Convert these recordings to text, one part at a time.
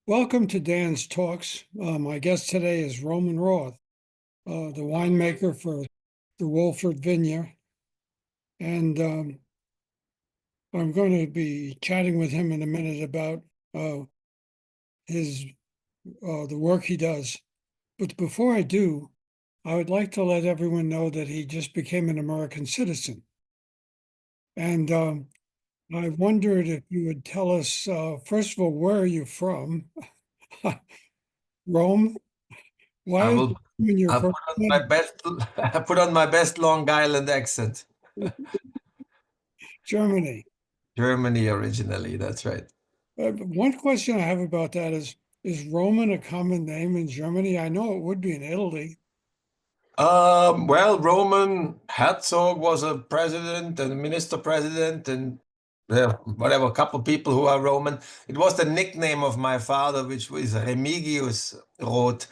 Welcome to Dan's Talks. My guest today is Roman Roth, the winemaker for the Wolford Vineyard. And I'm going to be chatting with him in a minute about his the work he does. But before I do, I would like to let everyone know that he just became an American citizen. And I wondered if you would tell us, first of all, where are you from? Rome? I Why is will it in your I'll first put on my name? best I put on my best Long Island accent. Germany. Germany originally, that's right. One question I have about that is Roman a common name in Germany? I know it would be in Italy. Well, Roman Herzog was a president and a minister president and whatever, a couple of people who are Roman. It was the nickname of my father, which was Remigius Roth,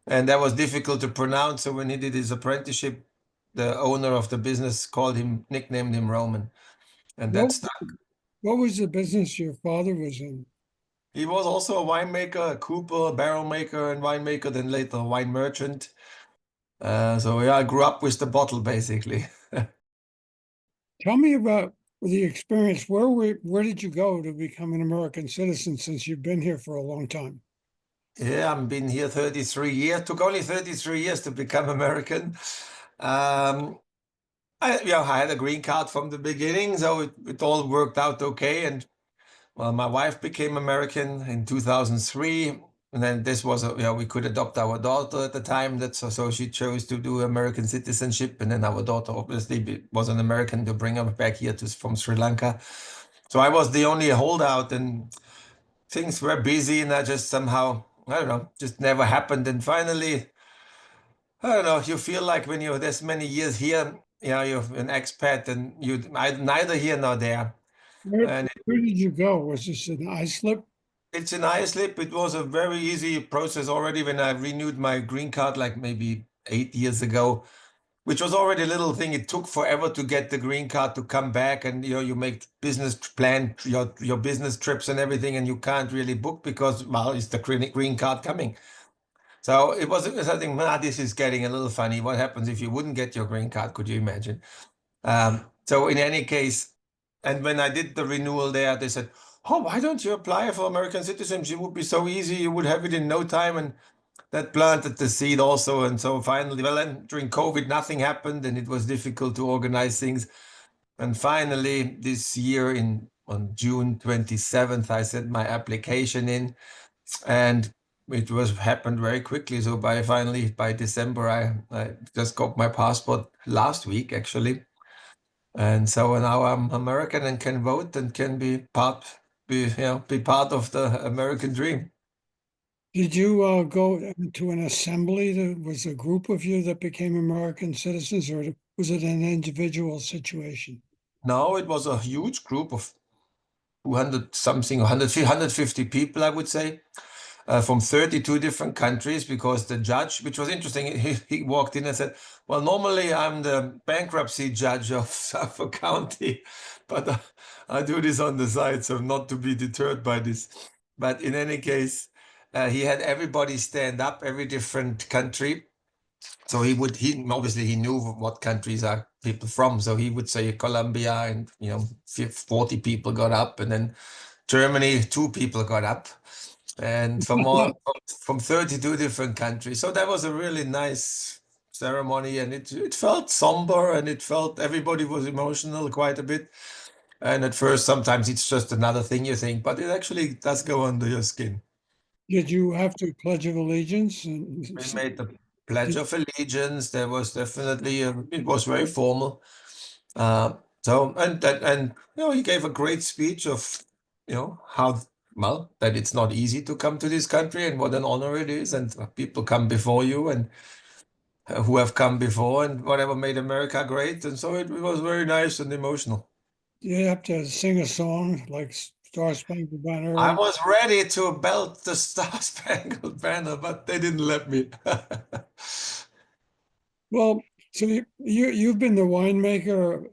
and that was difficult to pronounce. So when he did his apprenticeship, the owner of the business nicknamed him Roman, and What that's what was the business your father was in? He was also a winemaker, a cooper, barrel maker, and winemaker, then later a wine merchant. So yeah, I grew up with the bottle basically. Tell me about the experience. Where did you go to become an American citizen since you've been here for a long time? Yeah, I've been here 33 years. Took only 33 years to become American. Um, I had a green card from the beginning, so it all worked out okay. And well, my wife became American in 2003, and then this was we could adopt our daughter at the time. So she chose to do American citizenship, and then our daughter obviously was an American to bring her back here from Sri Lanka. So I was the only holdout, and things were busy, and I just somehow, I don't know, just never happened. And finally, I don't know, you feel like when you're this many years here, you're an expat, and neither here nor there. Where And where did you go? Was this an islip? it's an iSlip. It was a very easy process already when I renewed my green card, like maybe 8 years ago, which was already a little thing. It took forever to get the green card to come back, and you make business plan your business trips and everything, and you can't really book because well, it's the green card coming. So it was something. This is getting a little funny. What happens if you wouldn't get your green card? Could you imagine? So in any case, and when I did the renewal there, they said, "Oh, why don't you apply for American citizenship? It would be so easy. You would have it in no time." And that planted the seed also. And so finally, well, then during COVID, nothing happened, and it was difficult to organize things. And finally, this year on June 27th, I sent my application in, and it was happened very quickly. So by December, I just got my passport last week, actually. And so now I'm American and can vote and can be part of the American dream. Did you go to an assembly? Was a group of you that became American citizens, or was it an individual situation? Now it was a huge group of 200 something, 150 people, I would say, from 32 different countries, because the judge, which was interesting, he walked in and said, well, normally I'm the bankruptcy judge of Suffolk County, but I do this on the side, so not to be deterred by this. But in any case, he had everybody stand up, every different country. So he obviously he knew what countries are people from. So he would say Colombia, and 40 people got up, and then Germany, 2 people got up, and from 32 different countries. So that was a really nice ceremony, and it felt somber, and it felt everybody was emotional quite a bit. And at first, sometimes it's just another thing you think, but it actually does go under your skin. Did you have to pledge of allegiance? We made the Pledge of Allegiance. There was definitely it was very formal. Uh, so he gave a great speech of how well that it's not easy to come to this country and what an honor it is, and people come before you and who have come before and whatever made America great, and so it was very nice and emotional. You have to sing a song like Star Spangled I Banner. was ready to belt the Star Spangled Banner, but they didn't let me. Well, so you've been the winemaker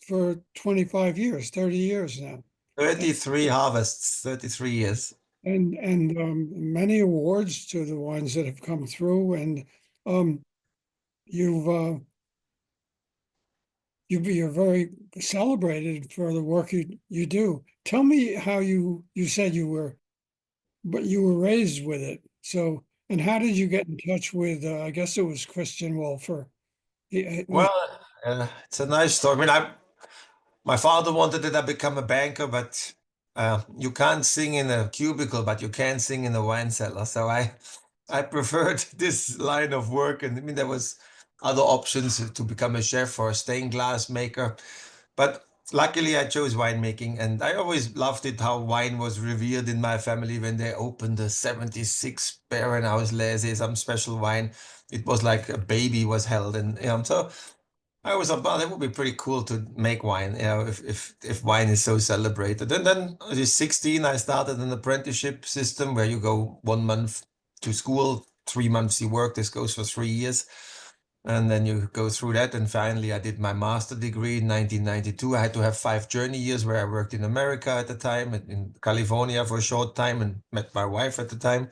for 25 years, 30 years now. 33 harvests, 33 years. and many awards to the wines that have come through, and um, you've you're very celebrated for the work you do. Tell me how you said you were, but you were raised with it. So, and how did you get in touch with? I guess it was Christian Wolfer. It was Well, it's a nice story. I mean, my father wanted that I become a banker, but you can't sing in a cubicle, but you can sing in a wine cellar. So I preferred this line of work, and I mean there was other options to become a chef or a stained glass maker, but luckily I chose winemaking, and I always loved it how wine was revered in my family when they opened the 76 Beerenauslese, some special wine. It was like a baby was held, and so I was about it would be pretty cool to make wine, if wine is so celebrated. And then I was 16, I started an apprenticeship system where you go 1 month to school, 3 months you work. This goes for 3 years. And then you go through that. And finally, I did my master degree in 1992. I had to have 5 journey years where I worked in America at the time, in California for a short time, and met my wife at the time.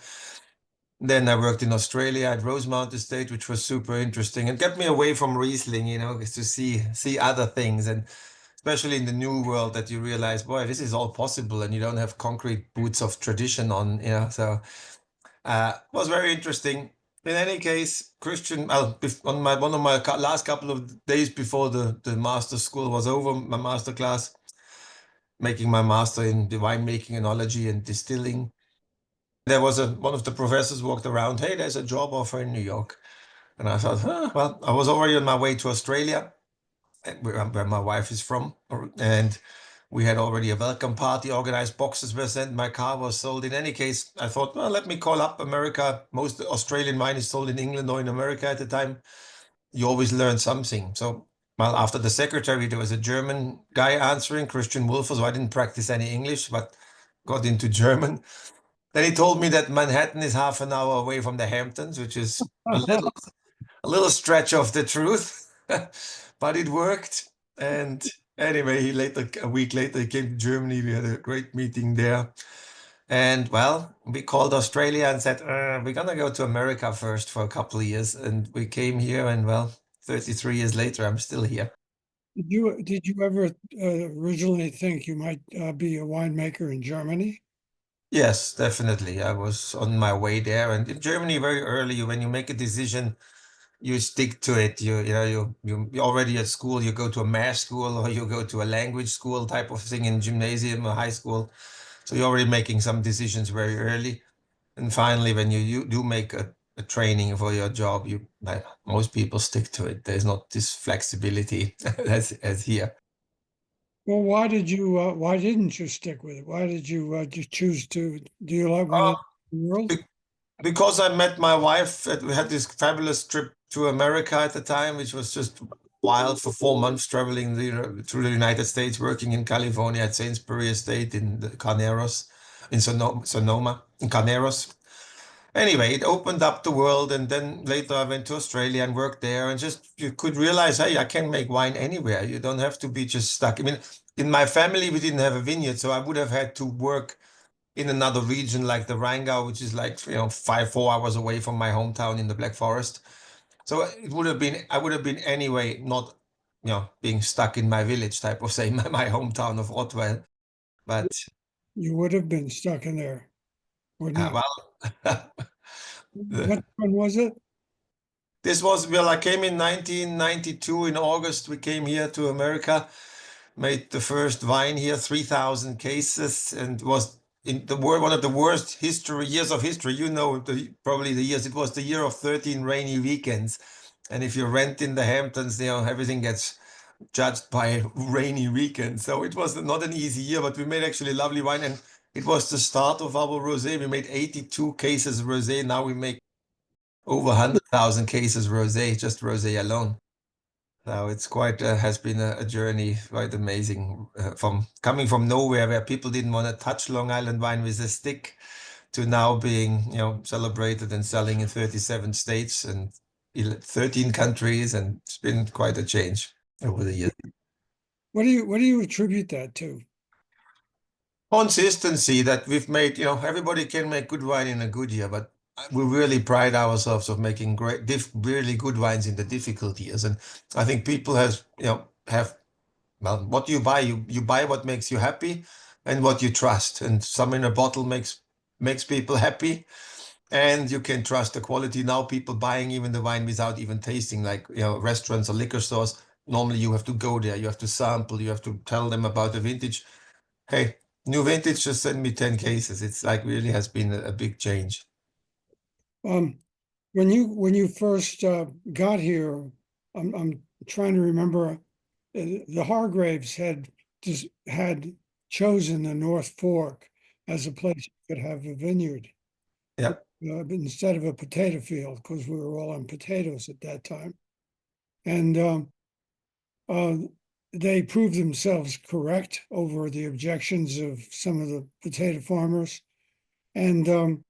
Then I worked in Australia at Rosemount Estate, which was super interesting and kept me away from Riesling, to see other things. And especially in the new world that you realize, boy, this is all possible and you don't have concrete boots of tradition on, So it was very interesting. In any case, Christian, on one of my last couple of days before the master school was over, my master class, making my master in the winemaking, enology, and distilling. There was one of the professors walked around, hey, there's a job offer in New York. And I thought, well, I was already on my way to Australia, where my wife is from. And we had already a welcome party organized. Boxes were sent. My car was sold. In any case, I thought, well, let me call up America. Most Australian wine is sold in England or in America at the time. You always learn something. So, well, after the secretary, there was a German guy answering, Christian Wolfer. So I didn't practice any English, but got into German. Then he told me that Manhattan is half an hour away from the Hamptons, which is a little stretch of the truth, but it worked. And anyway, a week later, he came to Germany. We had a great meeting there. And well, we called Australia and said, we're going to go to America first for a couple of years. And we came here, and well, 33 years later, I'm still here. did you ever originally think you might be a winemaker in Germany? Yes, definitely. I was on my way there. And in Germany, very early, when you make a decision, you stick to it. You're already at school, you go to a math school or you go to a language school type of thing in gymnasium or high school. So you're already making some decisions very early. And finally, when you do make a training for your job, like most people stick to it. There's not this flexibility as here. Well, why didn't you stick with it? Why did you just choose to? Do you like Uh, winning the world? be- because I met my wife, we had this fabulous trip to America at the time, which was just wild for 4 months traveling through the United States, working in California at Sainsbury Estate in the Carneros, in Sonoma, in Carneros. Anyway, it opened up the world, and then later I went to Australia and worked there, and just you could realize, hey, I can make wine anywhere. You don't have to be just stuck. I mean, in my family, we didn't have a vineyard, so I would have had to work in another region like the Rheingau, which is like 4 hours away from my hometown in the Black Forest. So I would have been anyway, not being stuck in my village type of say, my hometown of Rottweil. But You would have been stuck in there, wouldn't you? well, What one was it? I came in 1992 in August. We came here to America, made the first wine here, 3,000 cases, and was in the world one of the worst years of history. Probably the years. It was the year of 13 rainy weekends. And if you rent in the Hamptons, everything gets judged by rainy weekends. So it was not an easy year, but we made actually lovely wine. And it was the start of our rosé. We made 82 cases rosé. Now we make over 100,000 cases rosé, just rosé alone. So it's quite has been a journey, quite amazing. From coming from nowhere, where people didn't want to touch Long Island wine with a stick, to now being celebrated and selling in 37 states and 13 countries, and it's been quite a change over the years. What do you attribute that to? consistency that we've made. Everybody can make good wine in a good year, but we really pride ourselves of making great, really good wines in the difficult years. And I think people have, well, what you buy, you buy what makes you happy and what you trust. And some in a bottle makes people happy, and you can trust the quality. Now people buying even the wine without even tasting, like restaurants or liquor stores. Normally you have to go there, you have to sample, you have to tell them about the vintage. Hey, new vintage, just send me 10 cases. It's like really has been a big change. Um, when you first got here, I'm trying to remember. The Hargraves had chosen the North Fork as a place you could have a vineyard Yeah. instead of a potato field, because we were all on potatoes at that time. And uh, they proved themselves correct over the objections of some of the potato farmers. And how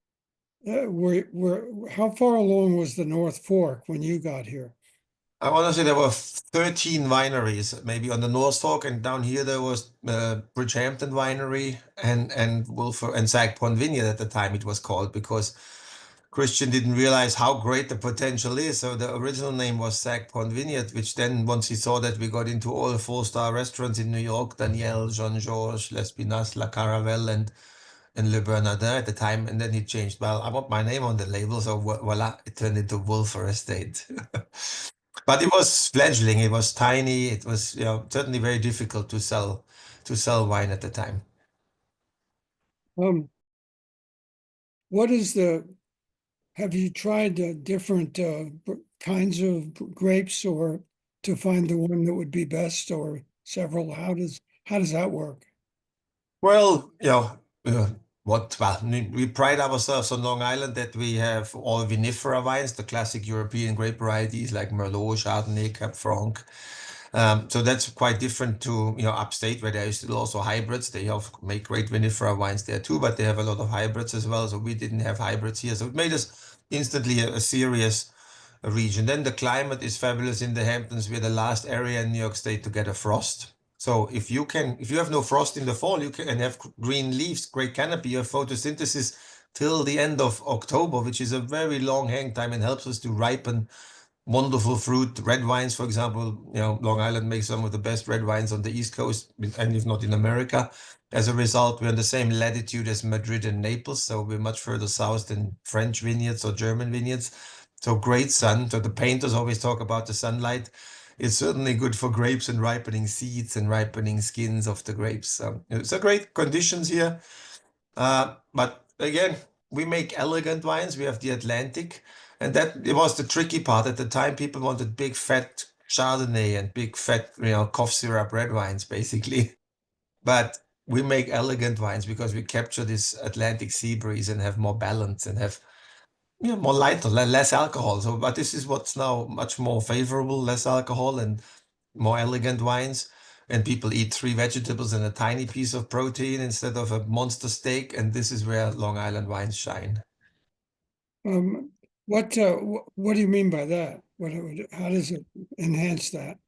far along was the North Fork when you got here? I want to say there were 13 wineries, maybe on the North Fork, and down here there was Bridgehampton Winery and Wölffer and Sagaponack Vineyard at the time it was called, because Christian didn't realize how great the potential is. So the original name was Sagaponack Vineyard, which then once he saw that we got into all the four-star restaurants in New York, Daniel, Jean-Georges, L'Espinasse, La Caravelle, and Le Bernardin at the time, and then he changed. Well, I want my name on the label, so voila, it turned into WÖlffer Estate. But it was fledgling. It was tiny. It was, certainly very difficult to sell wine at the time. Um, what is have you tried different kinds of grapes or to find the one that would be best or several? How does that work? Well, we pride ourselves on Long Island that we have all vinifera wines, the classic European grape varieties like Merlot, Chardonnay, Cab Franc. So that's quite different to, upstate, where there is still also hybrids. They make great vinifera wines there too, but they have a lot of hybrids as well. So we didn't have hybrids here. So it made us instantly a serious region. Then the climate is fabulous in the Hamptons. We're the last area in New York State to get a frost. So if you have no frost in the fall, you can have green leaves, great canopy, you have photosynthesis till the end of October, which is a very long hang time and helps us to ripen wonderful fruit. Red wines, for example, Long Island makes some of the best red wines on the East Coast, and if not in America. As a result, we're in the same latitude as Madrid and Naples, so we're much further south than French vineyards or German vineyards. So great sun. So the painters always talk about the sunlight. It's certainly good for grapes and ripening seeds and ripening skins of the grapes. It's a great conditions here. But again, we make elegant wines. We have the Atlantic, and that it was the tricky part. At the time, people wanted big fat Chardonnay and big fat, cough syrup red wines, basically. But we make elegant wines because we capture this Atlantic sea breeze and have more balance and have more lighter, less alcohol. So, but this is what's now much more favorable: less alcohol and more elegant wines. And people eat 3 vegetables and a tiny piece of protein instead of a monster steak. And this is where Long Island wines shine. Um, what do you mean by that? How does it enhance that?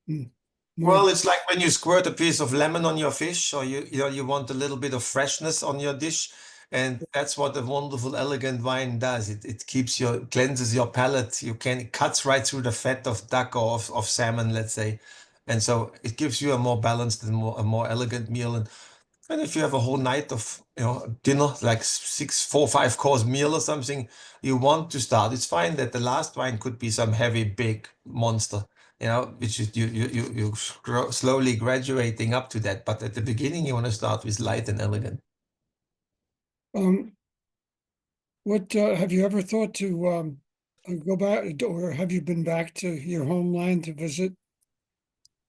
More, Well, it's like when you squirt a piece of lemon on your fish, or you want a little bit of freshness on your dish, and that's what a wonderful, elegant wine does. It cleanses your palate. It cuts right through the fat of duck or of salmon, let's say, and so it gives you a more balanced and a more elegant meal. And if you have a whole night of, dinner, like 5 course meal or something, you want to start. It's fine that the last wine could be some heavy, big monster, which is you slowly graduating up to that. But at the beginning, you want to start with light and elegant. um, what have you ever thought to go back, or have you been back to your homeland to visit?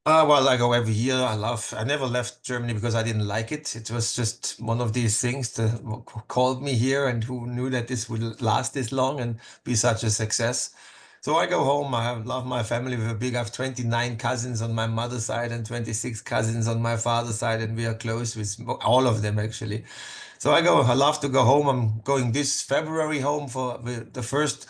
Well, I go every year. I never left Germany because I didn't like it. It was just one of these things that called me here, and who knew that this would last this long and be such a success. So I go home. I love my family. I have 29 cousins on my mother's side and 26 cousins on my father's side, and we are close with all of them actually. So I love to go home. I'm going this February home for the first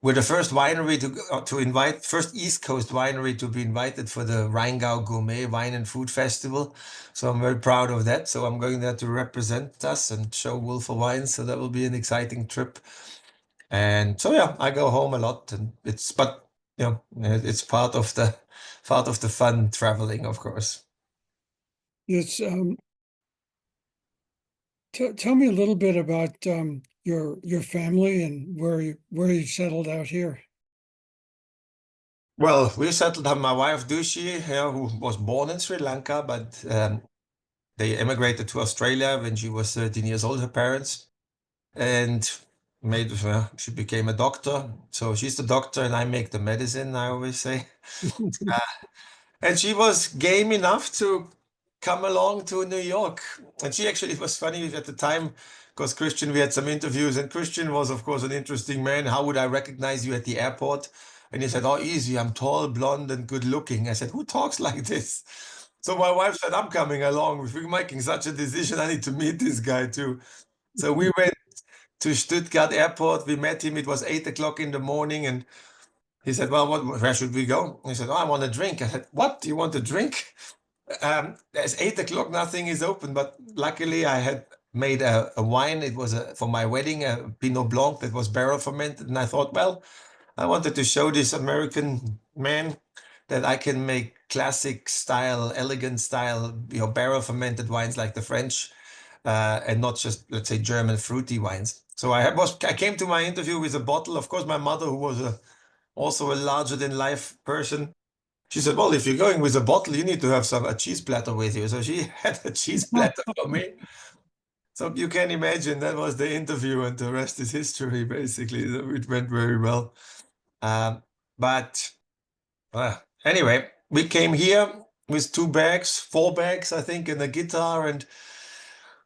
we're the first winery to invite, first East Coast winery to be invited for the Rheingau Gourmet Wine and Food Festival. So I'm very proud of that. So I'm going there to represent us and show WÖlffer wines. So that will be an exciting trip. And so yeah, I go home a lot, and but you know, it's part of the fun traveling, of course. It's tell me a little bit about your family and where you settled out here. Well, we settled on my wife Dushi, who was born in Sri Lanka, but they immigrated to Australia when she was 13 years old, her parents, and she became a doctor. So she's the doctor and I make the medicine, I always say. And she was game enough to come along to New York. And she actually, it was funny at the time, because Christian, we had some interviews, and Christian was, of course, an interesting man. How would I recognize you at the airport? And he said, oh, easy, I'm tall, blonde, and good looking. I said, who talks like this? So my wife said, I'm coming along. If we're making such a decision, I need to meet this guy too. So we went to Stuttgart airport. We met him. It was 8 o'clock in the morning. And he said, well, where should we go? He said, oh, I want a drink. I said, what? Do you want a drink? It's 8 o'clock, nothing is open. But luckily I had made a wine. It was for my wedding, a Pinot Blanc that was barrel fermented. And I thought, well, I wanted to show this American man that I can make classic style, elegant style, barrel fermented wines like the French, and not just, let's say, German fruity wines. So I came to my interview with a bottle. Of course, my mother, who was also a larger than life person, she said, well, if you're going with a bottle, you need to have a cheese platter with you. So she had a cheese platter for me. So you can imagine that was the interview, and the rest is history, basically. It went very well. But anyway, we came here with 4 bags, I think, and a guitar, and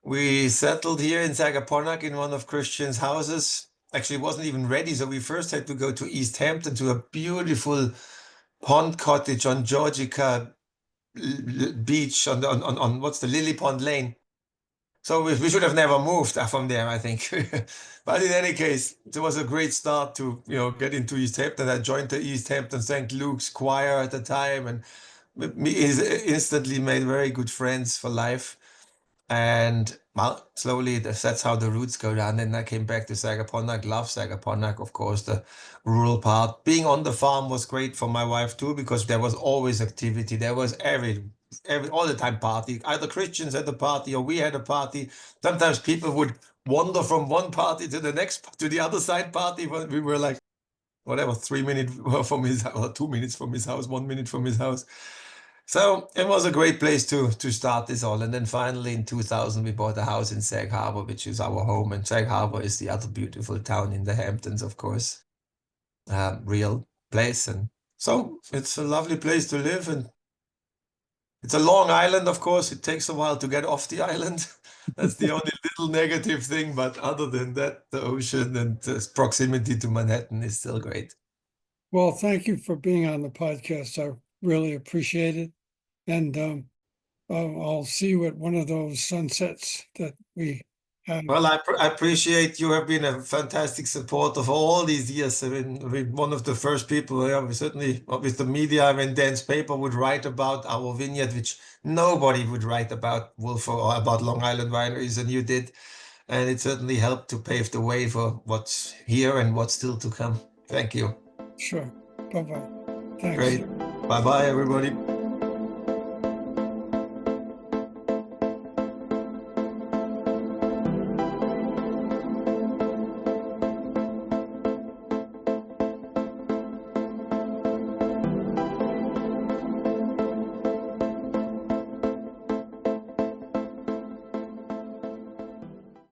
we settled here in Sagaponack in one of Christian's houses. Actually, it wasn't even ready, so we first had to go to East Hampton to a beautiful pond cottage on Georgica Beach on what's the Lily Pond Lane. So we should have never moved from there, I think. But in any case, it was a great start to get into East Hampton. I joined the East Hampton St. Luke's choir at the time, and instantly made very good friends for life. And well, slowly that's how the roots go down. Then I came back to Sagaponack, love Sagaponack, of course, the rural part. Being on the farm was great for my wife too, because there was always activity. There was all the time party. Either Christians had a party or we had a party. Sometimes people would wander from one party to the next, to the other side party, when we were like, whatever, 3 minutes from his house, or 2 minutes from his house, 1 minute from his house. So it was a great place to start this all. And then finally in 2000, we bought a house in Sag Harbor, which is our home. And Sag Harbor is the other beautiful town in the Hamptons, of course. Real place. And so it's a lovely place to live. And it's a long island, of course. It takes a while to get off the island. That's the only little negative thing. But other than that, the ocean and the proximity to Manhattan is still great. Well, thank you for being on the podcast. I really appreciate it. And I'll see you at one of those sunsets that we have. Well, I appreciate you have been a fantastic supporter for all these years. I mean, we're one of the first people, we certainly, with the media, when Dan's paper would write about our vineyard, which nobody would write about WÖlffer or about Long Island wineries, and you did. And it certainly helped to pave the way for what's here and what's still to come. Thank you. Sure. Bye-bye. Thanks. Great. Bye-bye, everybody.